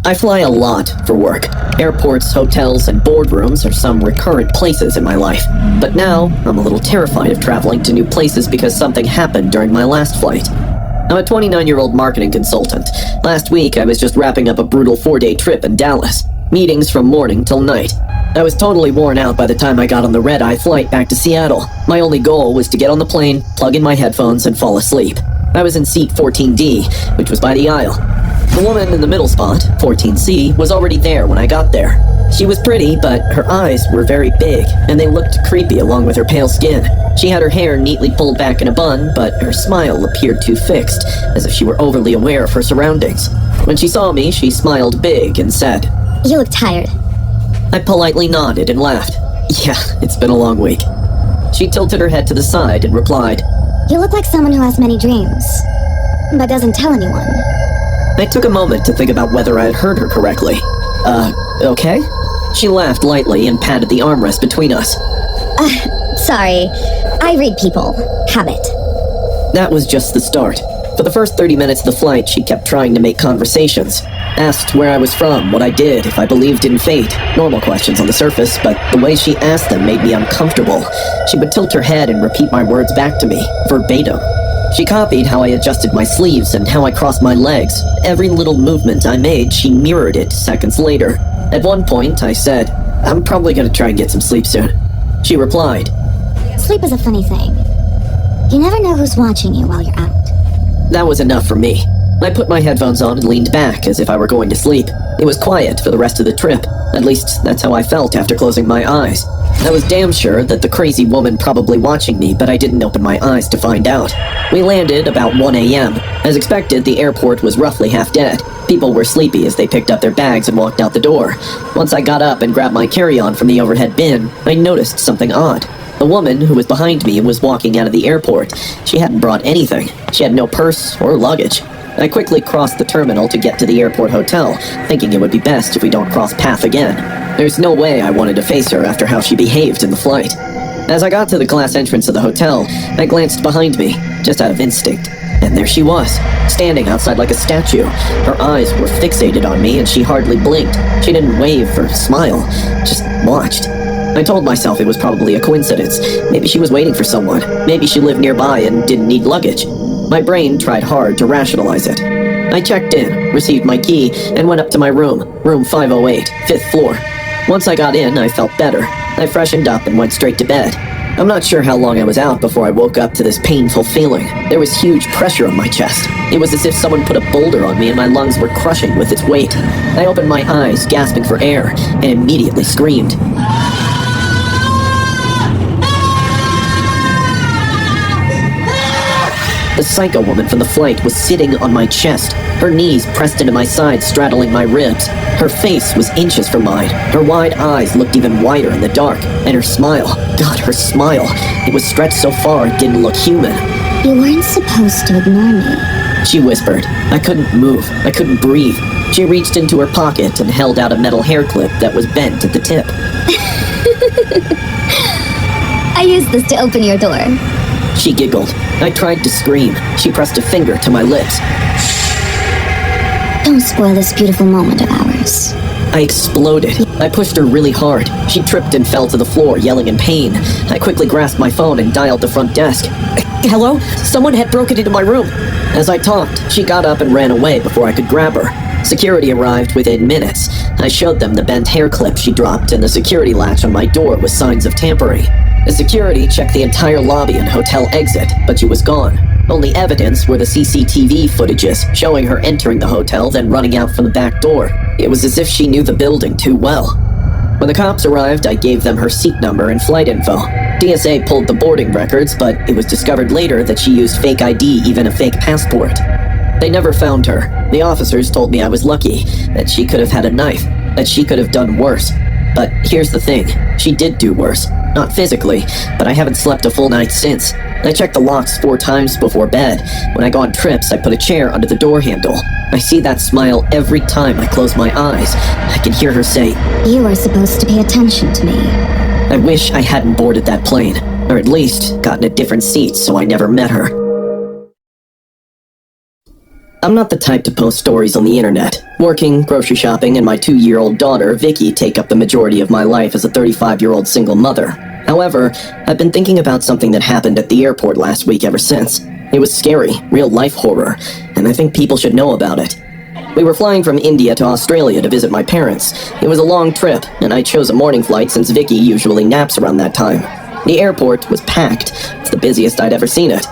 I fly a lot for work. Airports, hotels, and boardrooms are some recurrent places in my life. But now, I'm a little terrified of traveling to new places because something happened during my last flight. I'm a 29-year-old marketing consultant. Last week, I was just wrapping up a brutal 4-day trip in Dallas. Meetings from morning till night. I was totally worn out by the time I got on the red-eye flight back to Seattle. My only goal was to get on the plane, plug in my headphones, and fall asleep. I was in seat 14D, which was by the aisle. The woman in the middle spot, 14C, was already there when I got there. She was pretty, but her eyes were very big, and they looked creepy along with her pale skin. She had her hair neatly pulled back in a bun, but her smile appeared too fixed, as if she were overly aware of her surroundings. When she saw me, she smiled big and said, "You look tired." I politely nodded and laughed. "Yeah, it's been a long week." She tilted her head to the side and replied, "You look like someone who has many dreams, but doesn't tell anyone." I took a moment to think about whether I had heard her correctly. Okay? She laughed lightly and patted the armrest between us. Sorry. I read people. Habit. That was just the start. For the first 30 minutes of the flight, she kept trying to make conversations. Asked where I was from, what I did, if I believed in fate. Normal questions on the surface, but the way she asked them made me uncomfortable. She would tilt her head and repeat my words back to me, verbatim. She copied how I adjusted my sleeves and how I crossed my legs. Every little movement I made, she mirrored it seconds later. At one point, I said, "I'm probably gonna try and get some sleep soon." She replied, "Sleep is a funny thing. You never know who's watching you while you're out." That was enough for me. I put my headphones on and leaned back as if I were going to sleep. It was quiet for the rest of the trip. At least, that's how I felt after closing my eyes. I was damn sure that the crazy woman probably watching me, but I didn't open my eyes to find out. We landed about 1 a.m. As expected, the airport was roughly half dead. People were sleepy as they picked up their bags and walked out the door. Once I got up and grabbed my carry-on from the overhead bin, I noticed something odd. The woman who was behind me was walking out of the airport. She hadn't brought anything. She had no purse or luggage. I quickly crossed the terminal to get to the airport hotel, thinking it would be best if we don't cross path again. There's no way I wanted to face her after how she behaved in the flight. As I got to the glass entrance of the hotel, I glanced behind me, just out of instinct. And there she was, standing outside like a statue. Her eyes were fixated on me and she hardly blinked. She didn't wave or smile, just watched. I told myself it was probably a coincidence. Maybe she was waiting for someone. Maybe she lived nearby and didn't need luggage. My brain tried hard to rationalize it. I checked in, received my key, and went up to my room, room 508, 5th floor. Once I got in, I felt better. I freshened up and went straight to bed. I'm not sure how long I was out before I woke up to this painful feeling. There was huge pressure on my chest. It was as if someone put a boulder on me and my lungs were crushing with its weight. I opened my eyes, gasping for air, and immediately screamed. The psycho woman from the flight was sitting on my chest, her knees pressed into my sides, straddling my ribs. Her face was inches from mine. Her wide eyes looked even wider in the dark, and her smile, God, her smile, it was stretched so far it didn't look human. "You weren't supposed to ignore me," she whispered. I couldn't move. I couldn't breathe. She reached into her pocket and held out a metal hair clip that was bent at the tip. "I used this to open your door." She giggled. I tried to scream. She pressed a finger to my lips. "Don't spoil this beautiful moment of ours." I exploded. I pushed her really hard. She tripped and fell to the floor, yelling in pain. I quickly grasped my phone and dialed the front desk. "Hello? Someone had broken into my room." As I talked, she got up and ran away before I could grab her. Security arrived within minutes. I showed them the bent hair clip she dropped and the security latch on my door with signs of tampering. The security checked the entire lobby and hotel exit, but she was gone. Only evidence were the CCTV footages showing her entering the hotel, then running out from the back door. It was as if she knew the building too well. When the cops arrived, I gave them her seat number and flight info. TSA pulled the boarding records, but it was discovered later that she used fake ID, even a fake passport. They never found her. The officers told me I was lucky, that she could have had a knife, that she could have done worse. But here's the thing, she did do worse. Not physically, but I haven't slept a full night since. I checked the locks 4 times before bed. When I go on trips, I put a chair under the door handle. I see that smile every time I close my eyes. I can hear her say, "You are supposed to pay attention to me." I wish I hadn't boarded that plane, or at least gotten a different seat so I never met her. I'm not the type to post stories on the internet. Working, grocery shopping, and my 2-year-old daughter, Vicky, take up the majority of my life as a 35-year-old single mother. However, I've been thinking about something that happened at the airport last week ever since. It was scary, real-life horror, and I think people should know about it. We were flying from India to Australia to visit my parents. It was a long trip, and I chose a morning flight since Vicky usually naps around that time. The airport was packed. It's the busiest I'd ever seen it.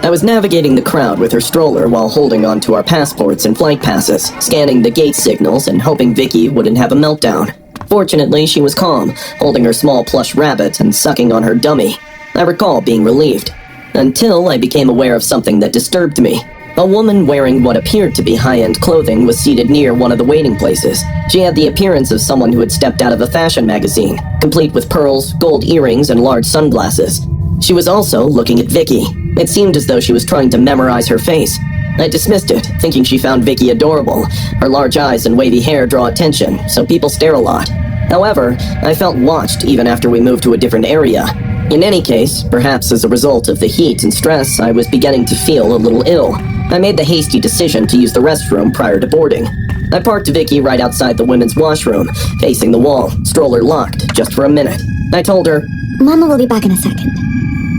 I was navigating the crowd with her stroller while holding onto our passports and flight passes, scanning the gate signals and hoping Vicky wouldn't have a meltdown. Fortunately, she was calm, holding her small plush rabbit and sucking on her dummy. I recall being relieved. Until I became aware of something that disturbed me. A woman wearing what appeared to be high-end clothing was seated near one of the waiting places. She had the appearance of someone who had stepped out of a fashion magazine, complete with pearls, gold earrings, and large sunglasses. She was also looking at Vicky. It seemed as though she was trying to memorize her face. I dismissed it, thinking she found Vicky adorable. Her large eyes and wavy hair draw attention, so people stare a lot. However, I felt watched even after we moved to a different area. In any case, perhaps as a result of the heat and stress, I was beginning to feel a little ill. I made the hasty decision to use the restroom prior to boarding. I parked Vicky right outside the women's washroom, facing the wall, stroller locked, just for a minute. I told her, Mama will be back in a second.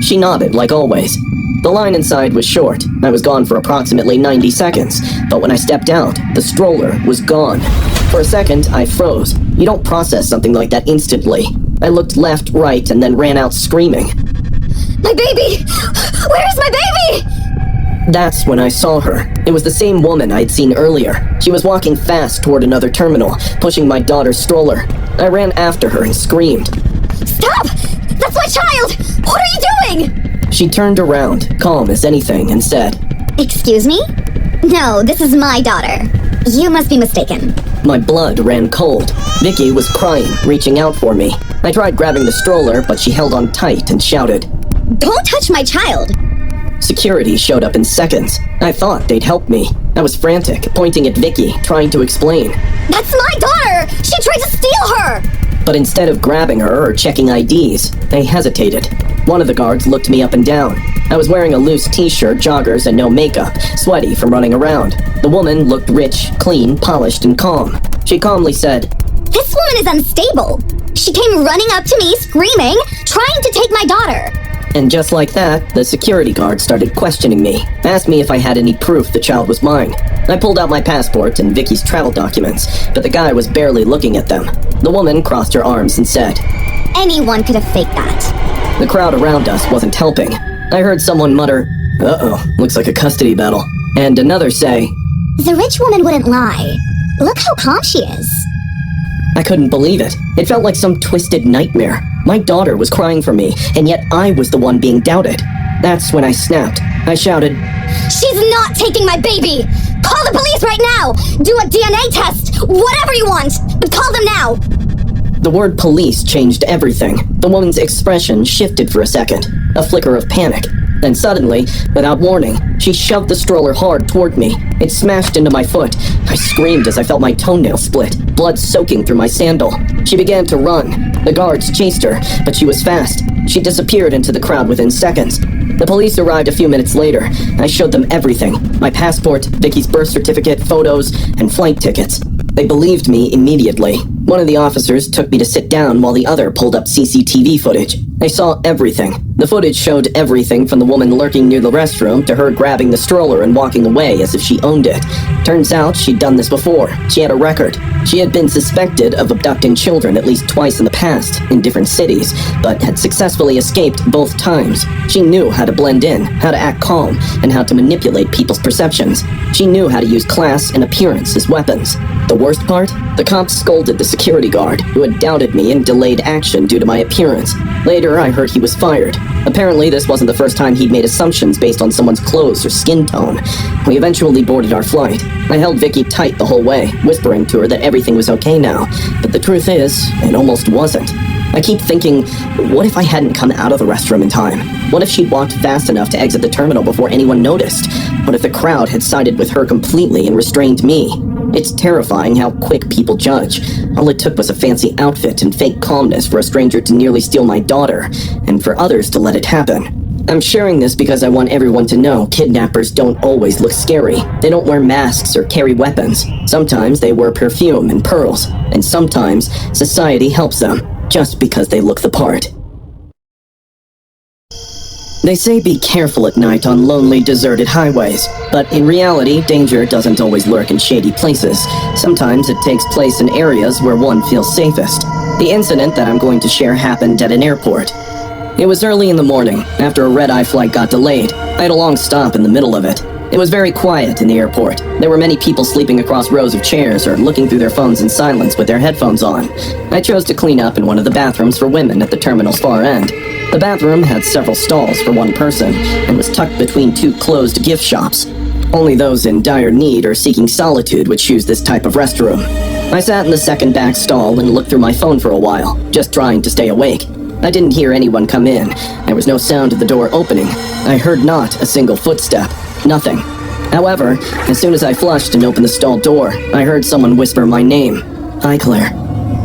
She nodded, like always. The line inside was short. I was gone for approximately 90 seconds, but when I stepped out, the stroller was gone. For a second, I froze. You don't process something like that instantly. I looked left, right, and then ran out screaming. My baby! Where's my baby? That's when I saw her. It was the same woman I'd seen earlier. She was walking fast toward another terminal, pushing my daughter's stroller. I ran after her and screamed. Stop! That's my child! What are you doing? She turned around, calm as anything, and said, Excuse me? No, this is my daughter. You must be mistaken. My blood ran cold. Vicky was crying, reaching out for me. I tried grabbing the stroller, but she held on tight and shouted, Don't touch my child! Security showed up in seconds. I thought they'd help me. I was frantic, pointing at Vicky, trying to explain. That's my daughter! She tried to steal her! But instead of grabbing her or checking IDs, they hesitated. One of the guards looked me up and down. I was wearing a loose t-shirt, joggers, and no makeup, sweaty from running around. The woman looked rich, clean, polished, and calm. She calmly said, This woman is unstable. She came running up to me, screaming, trying to take my daughter. And just like that, the security guard started questioning me, asked me if I had any proof the child was mine. I pulled out my passport and Vicky's travel documents, but the guy was barely looking at them. The woman crossed her arms and said, Anyone could have faked that. The crowd around us wasn't helping. I heard someone mutter, Uh-oh, looks like a custody battle. And another say, The rich woman wouldn't lie. Look how calm she is. I couldn't believe it. It felt like some twisted nightmare. My daughter was crying for me, and yet I was the one being doubted. That's when I snapped. I shouted, She's not taking my baby! Call the police right now! Do a DNA test! Whatever you want! But call them now! The word police changed everything. The woman's expression shifted for a second, a flicker of panic. Then suddenly, without warning, she shoved the stroller hard toward me. It smashed into my foot. I screamed as I felt my toenail split, blood soaking through my sandal. She began to run. The guards chased her, but she was fast. She disappeared into the crowd within seconds. The police arrived a few minutes later. I showed them everything. My passport, Vicky's birth certificate, photos, and flight tickets. They believed me immediately. One of the officers took me to sit down while the other pulled up CCTV footage. They saw everything. The footage showed everything from the woman lurking near the restroom to her grabbing the stroller and walking away as if she owned it. Turns out she'd done this before. She had a record. She had been suspected of abducting children at least twice in the past, in different cities, but had successfully escaped both times. She knew how to blend in, how to act calm, and how to manipulate people's perceptions. She knew how to use class and appearance as weapons. The worst part? The cops scolded the security guard, who had doubted me and delayed action due to my appearance. Later, I heard he was fired. Apparently, this wasn't the first time he'd made assumptions based on someone's clothes or skin tone. We eventually boarded our flight. I held Vicky tight the whole way, whispering to her that everything was okay now. But the truth is, it almost wasn't. I keep thinking, what if I hadn't come out of the restroom in time? What if she'd walked fast enough to exit the terminal before anyone noticed? What if the crowd had sided with her completely and restrained me? It's terrifying how quick people judge. All it took was a fancy outfit and fake calmness for a stranger to nearly steal my daughter, and for others to let it happen. I'm sharing this because I want everyone to know kidnappers don't always look scary. They don't wear masks or carry weapons. Sometimes they wear perfume and pearls, and sometimes society helps them just because they look the part. They say be careful at night on lonely, deserted highways, but in reality, danger doesn't always lurk in shady places. Sometimes it takes place in areas where one feels safest. The incident that I'm going to share happened at an airport. It was early in the morning, after a red-eye flight got delayed. I had a long stop in the middle of it. It was very quiet in the airport. There were many people sleeping across rows of chairs or looking through their phones in silence with their headphones on. I chose to clean up in one of the bathrooms for women at the terminal's far end. The bathroom had several stalls for one person and was tucked between two closed gift shops. Only those in dire need or seeking solitude would choose this type of restroom. I sat in the second back stall and looked through my phone for a while, just trying to stay awake. I didn't hear anyone come in. There was no sound of the door opening. I heard not a single footstep. Nothing. However, as soon as I flushed and opened the stall door, I heard someone whisper my name. "Hi, Claire."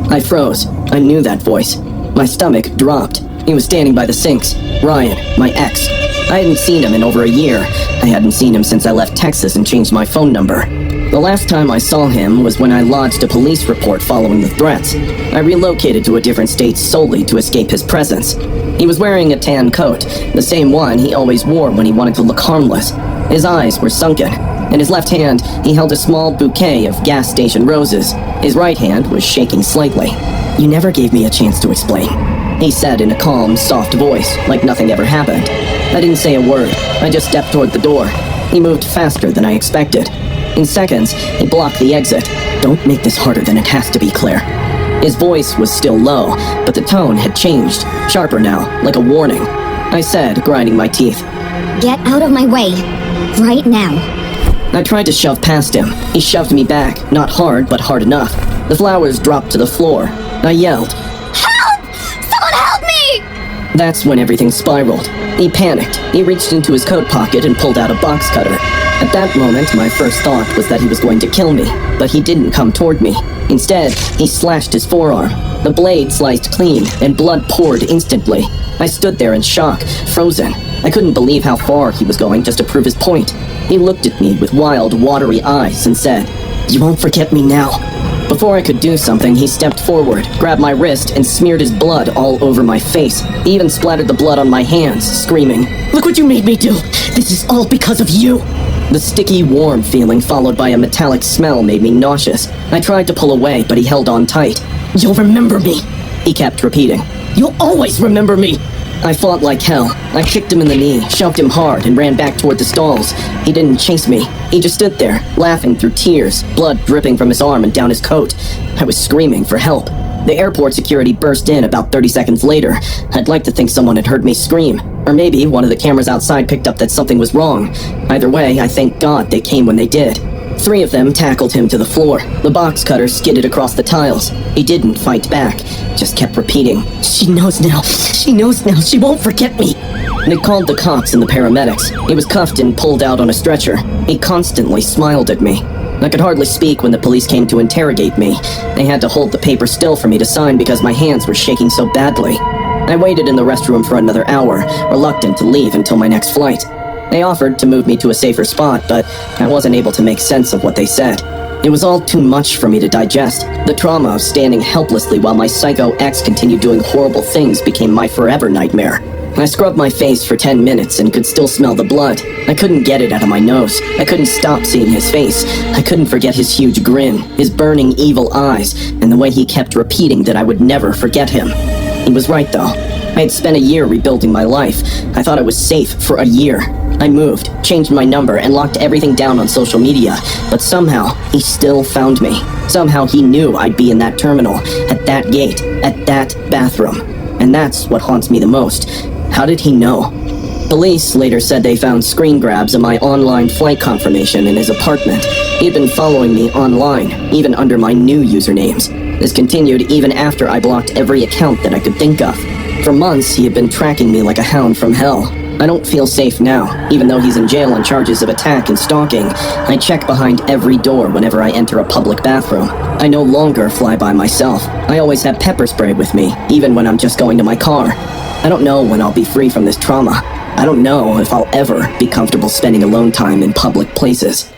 I froze. I knew that voice. My stomach dropped. He was standing by the sinks. Ryan, my ex. I hadn't seen him in over a year. I hadn't seen him since I left Texas and changed my phone number. The last time I saw him was when I lodged a police report following the threats. I relocated to a different state solely to escape his presence. He was wearing a tan coat, the same one he always wore when he wanted to look harmless. His eyes were sunken. In his left hand, he held a small bouquet of gas station roses. His right hand was shaking slightly. "You never gave me a chance to explain," he said in a calm, soft voice, like nothing ever happened. I didn't say a word. I just stepped toward the door. He moved faster than I expected. In seconds, he blocked the exit. "Don't make this harder than it has to be, Claire." His voice was still low, but the tone had changed, sharper now, like a warning. I said, grinding my teeth. Get out of my way. Right now. I tried to shove past him. He shoved me back, not hard, but hard enough. The flowers dropped to the floor. I yelled. Help! Someone help me! That's when everything spiraled. He panicked. He reached into his coat pocket and pulled out a box cutter. At that moment, my first thought was that he was going to kill me, but he didn't come toward me. Instead, he slashed his forearm. The blade sliced clean, and blood poured instantly. I stood there in shock, frozen. I couldn't believe how far he was going just to prove his point. He looked at me with wild, watery eyes and said, "You won't forget me now." Before I could do something, he stepped forward, grabbed my wrist, and smeared his blood all over my face. He even splattered the blood on my hands, screaming, "Look what you made me do! This is all because of you!" The sticky, warm feeling followed by a metallic smell made me nauseous. I tried to pull away, but he held on tight. "You'll remember me," he kept repeating. "You'll always remember me." I fought like hell. I kicked him in the knee, shoved him hard, and ran back toward the stalls. He didn't chase me. He just stood there, laughing through tears, blood dripping from his arm and down his coat. I was screaming for help. The airport security burst in about 30 seconds later. I'd like to think someone had heard me scream. Or maybe one of the cameras outside picked up that something was wrong. Either way, I thank God they came when they did. 3 of them tackled him to the floor. The box cutter skidded across the tiles. He didn't fight back, just kept repeating, "She knows now. She knows now. She won't forget me." They called the cops and the paramedics. He was cuffed and pulled out on a stretcher. He constantly smiled at me. I could hardly speak when the police came to interrogate me. They had to hold the paper still for me to sign because my hands were shaking so badly. I waited in the restroom for another hour, reluctant to leave until my next flight. They offered to move me to a safer spot, but I wasn't able to make sense of what they said. It was all too much for me to digest. The trauma of standing helplessly while my psycho ex continued doing horrible things became my forever nightmare. I scrubbed my face for 10 minutes and could still smell the blood. I couldn't get it out of my nose. I couldn't stop seeing his face. I couldn't forget his huge grin, his burning evil eyes, and the way he kept repeating that I would never forget him. He was right, though. I had spent a year rebuilding my life. I thought I was safe for a year. I moved, changed my number, and locked everything down on social media. But somehow, he still found me. Somehow he knew I'd be in that terminal, at that gate, at that bathroom. And that's what haunts me the most. How did he know? Police later said they found screen grabs of my online flight confirmation in his apartment. He had been following me online, even under my new usernames. This continued even after I blocked every account that I could think of. For months, he had been tracking me like a hound from hell. I don't feel safe now, even though he's in jail on charges of attack and stalking. I check behind every door whenever I enter a public bathroom. I no longer fly by myself. I always have pepper spray with me, even when I'm just going to my car. I don't know when I'll be free from this trauma. I don't know if I'll ever be comfortable spending alone time in public places.